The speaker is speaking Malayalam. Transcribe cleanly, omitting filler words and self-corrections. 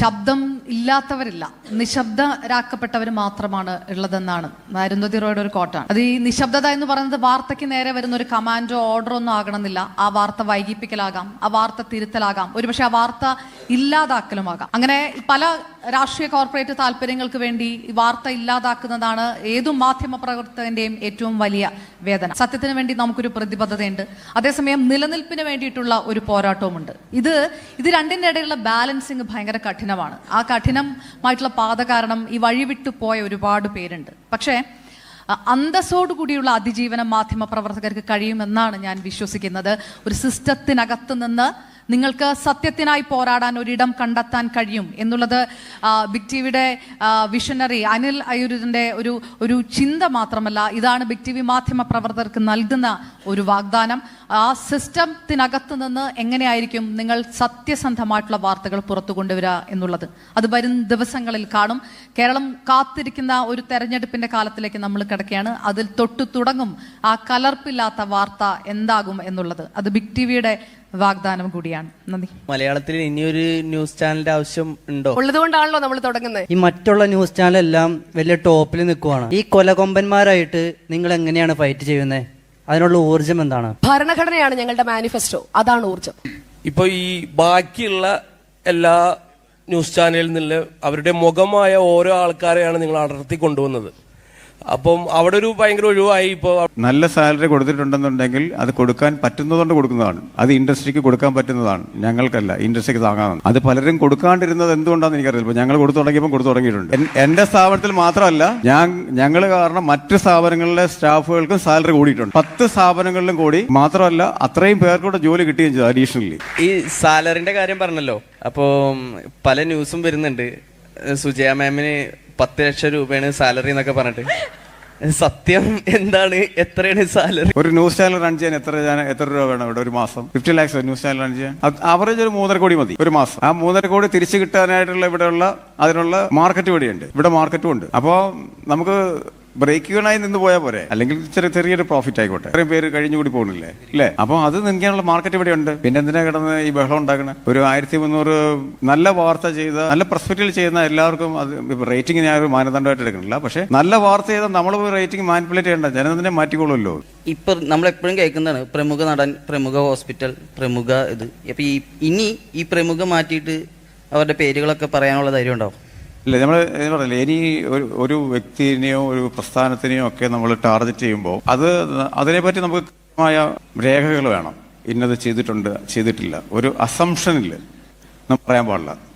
ശബ്ദം ഇല്ലാത്തവരില്ല, നിശബ്ദരാക്കപ്പെട്ടവർ മാത്രമാണ് ഉള്ളതെന്നാണ് അരുന്ധതി റോയുടെ ഒരു കോട്ടാണ്. അത് ഈ നിശബ്ദത എന്ന് പറയുന്നത് വാർത്തയ്ക്ക് നേരെ വരുന്ന ഒരു കമാൻഡോ ഓർഡറോ ഒന്നും ആകണമെന്നില്ല. ആ വാർത്ത വൈകിപ്പിക്കലാകാം, ആ വാർത്ത തിരുത്തലാകാം, ഒരുപക്ഷെ ആ വാർത്ത ഇല്ലാതാക്കലുമാകാം. അങ്ങനെ പല രാഷ്ട്രീയ കോർപ്പറേറ്റ് താല്പര്യങ്ങൾക്ക് വേണ്ടി ഈ വാർത്ത ഇല്ലാതാക്കുന്നതാണ് ഏതു മാധ്യമ പ്രവർത്തകന്റെയും ഏറ്റവും വലിയ വേദന. സത്യത്തിന് വേണ്ടി നമുക്കൊരു പ്രതിബദ്ധതയുണ്ട്, അതേസമയം നിലനിൽപ്പിന് വേണ്ടിയിട്ടുള്ള ഒരു പോരാട്ടവുമുണ്ട്. ഇത് രണ്ടിൻ്റെ ഇടയിലുള്ള ബാലൻസിങ് ഭയങ്കര കഠിനമാണ്. ആ കഠിനമായിട്ടുള്ള പാത കാരണം ഈ വഴിവിട്ടു പോയ ഒരുപാട് പേരുണ്ട്. പക്ഷേ അന്തസ്സോടുകൂടിയുള്ള അതിജീവനം മാധ്യമ പ്രവർത്തകർക്ക് കഴിയുമെന്നാണ് ഞാൻ വിശ്വസിക്കുന്നത്. ഒരു സിസ്റ്റത്തിനകത്ത് നിന്ന് നിങ്ങൾക്ക് സത്യത്തിനായി പോരാടാൻ ഒരിടം കണ്ടെത്താൻ കഴിയും എന്നുള്ളത് ബിഗ് ടിവിയുടെ വിഷണറി അനിൽ അയ്യൂരിന്റെ ഒരു ചിന്ത മാത്രമല്ല, ഇതാണ് ബിഗ് ടി വി മാധ്യമ പ്രവർത്തകർക്ക് നൽകുന്ന ഒരു വാഗ്ദാനം. ആ സിസ്റ്റത്തിനകത്ത് നിന്ന് എങ്ങനെയായിരിക്കും നിങ്ങൾ സത്യസന്ധമായിട്ടുള്ള വാർത്തകൾ പുറത്തു കൊണ്ടുവരിക എന്നുള്ളത് അത് വരും ദിവസങ്ങളിൽ കാണും. കേരളം കാത്തിരിക്കുന്ന ഒരു തെരഞ്ഞെടുപ്പിന്റെ കാലത്തിലേക്ക് നമ്മൾ കിടക്കുകയാണ്. അതിൽ തൊട്ടു തുടങ്ങും ആ കലർപ്പില്ലാത്ത വാർത്ത എന്താകും എന്നുള്ളത്. അത് ബിഗ് ടിവിയുടെ വാഗ്ദാനം കൂടിയാണ്. നന്ദി. മലയാളത്തിൽ ഇനിയൊരു ന്യൂസ് ചാനലിന്റെ ആവശ്യം ഉണ്ടോ? ഉള്ളതുകൊണ്ടാണല്ലോ നമ്മൾ തുടങ്ങുന്നത്. ഈ മറ്റുള്ള ന്യൂസ് ചാനലെല്ലാം വലിയ ടോപ്പിൽ നിൽക്കുവാണ്. ഈ കൊലകൊമ്പന്മാരായിട്ട് നിങ്ങൾ എങ്ങനെയാണ് ഫൈറ്റ് ചെയ്യുന്നത്? അതിനുള്ള ഊർജം എന്താണ്? ഭരണഘടനയാണ് ഞങ്ങളുടെ മാനിഫെസ്റ്റോ, അതാണ് ഊർജം. ഇപ്പൊ ഈ ബാക്കിയുള്ള എല്ലാ ന്യൂസ് ചാനലിൽ നിന്ന് അവരുടെ മുഖമായ ഓരോ ആൾക്കാരെയാണ് നിങ്ങൾ അടർത്തി കൊണ്ടുവന്നത്. അപ്പം അവിടെ ഒരു ഭയങ്കര ഒഴിവായി. ഇപ്പോൾ നല്ല സാലറി കൊടുത്തിട്ടുണ്ടെന്നുണ്ടെങ്കിൽ അത് കൊടുക്കാൻ പറ്റുന്നതുകൊണ്ട് കൊടുക്കുന്നതാണ്. അത് ഇൻഡസ്ട്രിക്ക് കൊടുക്കാൻ പറ്റുന്നതാണ്, ഞങ്ങൾക്കല്ല, ഇൻഡസ്ട്രിക്ക് താങ്ങാവുന്നത്. അത് പലരും കൊടുക്കാണ്ടിരുന്നത് എന്തുകൊണ്ടാണെന്ന് എനിക്കറിയില്ല. ഞങ്ങൾ കൊടുത്തു തുടങ്ങിയപ്പോൾ കൊടുത്തു തുടങ്ങിയിട്ടുണ്ട്. എന്റെ സ്ഥാപനത്തിൽ മാത്രമല്ല, ഞങ്ങൾ കാരണം മറ്റു സ്ഥാപനങ്ങളിലെ സ്റ്റാഫുകൾക്കും സാലറി കൂടിയിട്ടുണ്ട്. 10 സ്ഥാപനങ്ങളിലും കൂടി. മാത്രമല്ല അത്രയും പേർക്കൂടെ ജോലി കിട്ടുകയും ചെയ്തു അഡീഷണലി. ഈ സാലറിന്റെ കാര്യം പറഞ്ഞല്ലോ, അപ്പോൾ പല ന്യൂസും വരുന്നുണ്ട്. സുജയ മാമിന് 10 ലക്ഷം രൂപയാണ് സാലറി എന്നൊക്കെ പറഞ്ഞിട്ട്. സത്യം എന്താണ്? എത്രയാണ് സാലറി? ഒരു ന്യൂസ് ചാനൽ റൺ ചെയ്യാൻ എത്ര രൂപ വേണം ഇവിടെ ഒരു മാസം? 50 lakhs ന്യൂസ് ചാനൽ റൺ ചെയ്യാൻ ആവറേജ് ഒരു 3.5 കോടി മതി ഒരു മാസം. ആ 3.5 കോടി തിരിച്ചു കിട്ടാനായിട്ടുള്ള ഇവിടെയുള്ള അതിനുള്ള മാർക്കറ്റ് ഇവിടെയുണ്ട്. ഇവിടെ മാർക്കറ്റും ഉണ്ട്. അപ്പോൾ നമുക്ക് ബ്രേക്ക് ഈവനായി നിന്ന് പോയാൽ പോരെ, അല്ലെങ്കിൽ ചെറിയൊരു പ്രോഫിറ്റ് ആയിക്കോട്ടെ. ഇത്രയും പേര് കഴിഞ്ഞുകൂടി പോകുന്നില്ലേ അല്ലേ? അപ്പോൾ അത് നിൽക്കാനുള്ള മാർക്കറ്റ് ഇവിടെ ഉണ്ട്. പിന്നെ എന്തിനാ കിടന്ന് ഈ ബഹളം ഉണ്ടാക്കണം? ഒരു 1300 നല്ല വാർത്ത ചെയ്ത, നല്ല പെർസ്പെക്റ്റീവ് ചെയ്യുന്ന എല്ലാവർക്കും അത് റേറ്റിംഗ് ഞാൻ ഒരു മാനദണ്ഡമായിട്ട് എടുക്കണില്ല. പക്ഷേ നല്ല വാർത്ത ചെയ്താൽ നമ്മൾ പോയി റേറ്റിംഗ് മാനിപ്പുലേറ്റ് ചെയ്യേണ്ട, ജനത്തിനെ മാറ്റിക്കൊള്ളുമല്ലോ. ഇപ്പൊ നമ്മൾ എപ്പോഴും കേൾക്കുന്നതാണ് പ്രമുഖ നടൻ, പ്രമുഖ ഹോസ്പിറ്റൽ, പ്രമുഖ ഇത്. അപ്പൊ ഇനി ഈ പ്രമുഖ മാറ്റിയിട്ട് അവരുടെ പേരുകളൊക്കെ പറയാനുള്ള ധൈര്യം ഉണ്ടാവും? ഇല്ല, നമ്മൾ പറഞ്ഞില്ലേ, ഇനി ഒരു വ്യക്തിനെയോ ഒരു പ്രസ്ഥാനത്തിനെയോ ഒക്കെ നമ്മൾ ടാർഗറ്റ് ചെയ്യുമ്പോൾ അതിനെപ്പറ്റി നമുക്ക് കൃത്യമായ രേഖകൾ വേണം. ഇന്നത് ചെയ്തിട്ടുണ്ട്, ചെയ്തിട്ടില്ല. ഒരു അസംഷനിൽ നമ്മൾ പറയാൻ പാടില്ല.